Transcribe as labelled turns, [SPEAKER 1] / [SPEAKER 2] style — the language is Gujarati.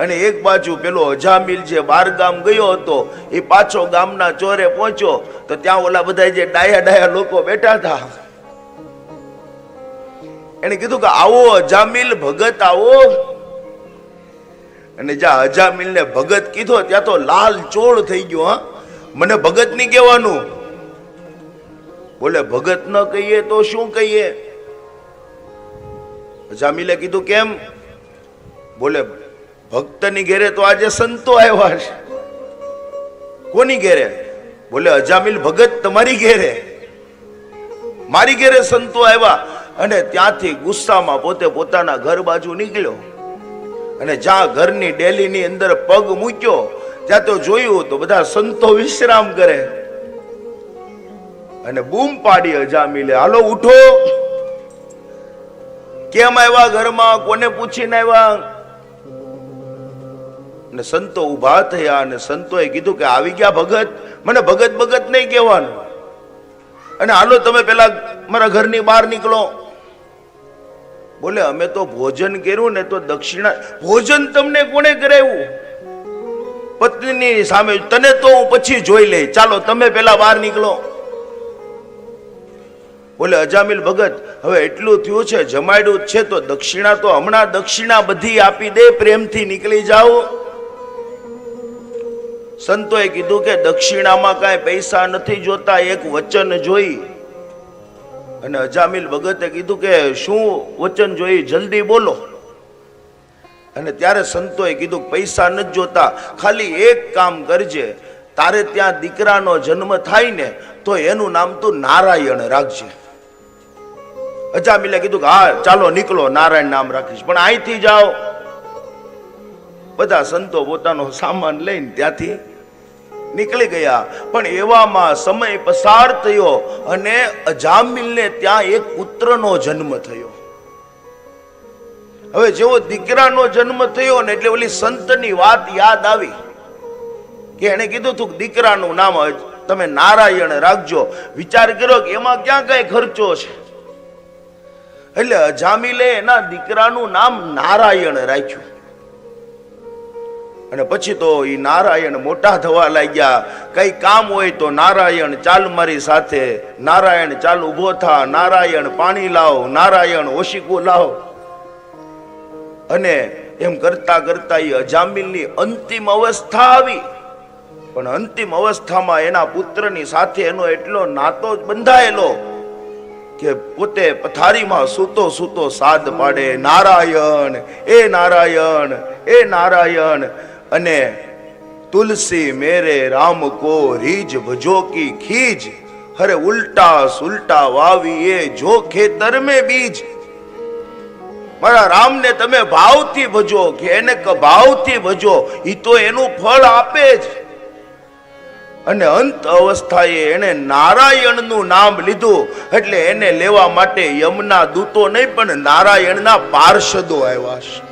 [SPEAKER 1] અને એક બાજુ પેલો અજામિલ જે બાર ગામ ગયો હતો એ પાછો ગામના ચોરે પહોંચ્યો તો ત્યાં ઓલા બધા જે ડાયા ડાયા લોકો બેઠા હતા. એને કીધું કે આવો અજામિલ ભગત આવો. અને જ્યાં અજામિલ ને ભગત કીધો ત્યાં તો લાલ ચોળ થઈ ગયો. હા, મને ભગત નહીં કહેવાનું. બોલે ભગત ન કહીએ તો શું કહીએ? અજામિલે કીધું કેમ? બોલે ભક્તની ઘેરે તો આજે સંતો આવ્યા છે. કોની ઘેરે? બોલે અજામિલ ભગત તમારી ઘેરે. મારી ઘેરે સંતો આવ્યા. અને ત્યાંથી ગુસ્સામાં પોતે પોતાના ઘર બાજુ નીકળ્યો. અને જ્યાં ઘરની ડેલીની અંદર પગ મૂક્યો ત્યાં તો જોયું તો બધા સંતો વિશ્રામ કરે. અને બૂમ પાડી અજામિલે, હાલો ઉઠો. કેમ આવ્યા ઘરમાં? કોને પૂછીને આવ્યા? અને સંતો ઉભા થયા અને સંતોએ કીધું કે આવી ગયા ભગત, મને ભગત ભગત નહીં કહેવાનું. અને હાલો તમે પેલા મારા ઘરની બહાર નીકળો. બોલે અમે તો ભોજન કર્યું ને તો દક્ષિણા. ભોજન તમને કોને કરાવ્યું? પત્નીની સામે. તને તો હું પછી જોઈ લઈ, ચાલો તમે પેલા બહાર નીકળો. બોલે અજામિલ ભગત હવે એટલું થયું છે, જમાડ્યું છે તો દક્ષિણા તો હમણાં દક્ષિણા બધી આપી દે, પ્રેમથી નીકળી જાઓ. સંતોએ કીધું કે દક્ષિણામાં કાંઈ પૈસા નથી જોતા, એક વચન જોઈ. અને અજામિલ ભગતે કીધું કે શું વચન જોઈ, જલ્દી બોલો. અને ત્યારે સંતોએ કીધું પૈસા નથી જોતા, ખાલી એક કામ કરજે, તારે ત્યાં દીકરાનો જન્મ થાય ને તો એનું નામ તું નારાયણ રાખજે. અજામિલે કીધું કે હા ચાલો નીકળો, નારાયણ નામ રાખીશ, પણ અહીંથી જાઓ. બધા સંતો પોતાનો સામાન લઈને ત્યાંથી નીકળી ગયા. પણ એવામાં સમય પસાર થયો અને અજામિલને ત્યાં એક પુત્રનો જન્મ થયો. હવે જેવો દીકરાનો જન્મ થયો ને એટલે ઓલી સંતની વાત યાદ આવી કે એને કીધું તું દીકરાનું નામ તમે નારાયણ રાખજો. વિચાર કર્યો કે એમાં ક્યાં કઈ ખર્ચો છે. એટલે અજામિલે એના દીકરાનું નામ નારાયણ રાખ્યું. અને પછી તો એ નારાયણ મોટા થવા લાગ્યા. કઈ કામ હોય તો નારાયણ ચાલ મારી સાથે, નારાયણ ચાલ ઉભો થા, નારાયણ પાણી લાવ, નારાયણ ઓશિકું લાવ. અને એમ કરતા કરતા એ અજામિલની અંતિમ અવસ્થા આવી. પણ અંતિમ અવસ્થામાં એના પુત્રની સાથે એનો એટલો નાતો બંધાયેલો કે પોતે પથારીમાં સૂતો સૂતો સાદ પાડે, નારાયણ એ નારાયણ એ નારાયણ. અને તુલસી મેરે રામ કો રીજ ભજો કી ખીજ, હરે ઉલ્ટા સુલટા વાવી એ જો ખેતર મેં બીજ. મારા રામને તમે ભાવથી ભજો કે એને ભાવથી ભજો, ઈ તો એનું ફળ આપે જ. અને અંત અવસ્થાએ એને નારાયણનું નામ લીધું. એટલે એને લેવા માટે યમના દૂતો નહીં પણ નારાયણના પાર્ષદો આવ્યા છે.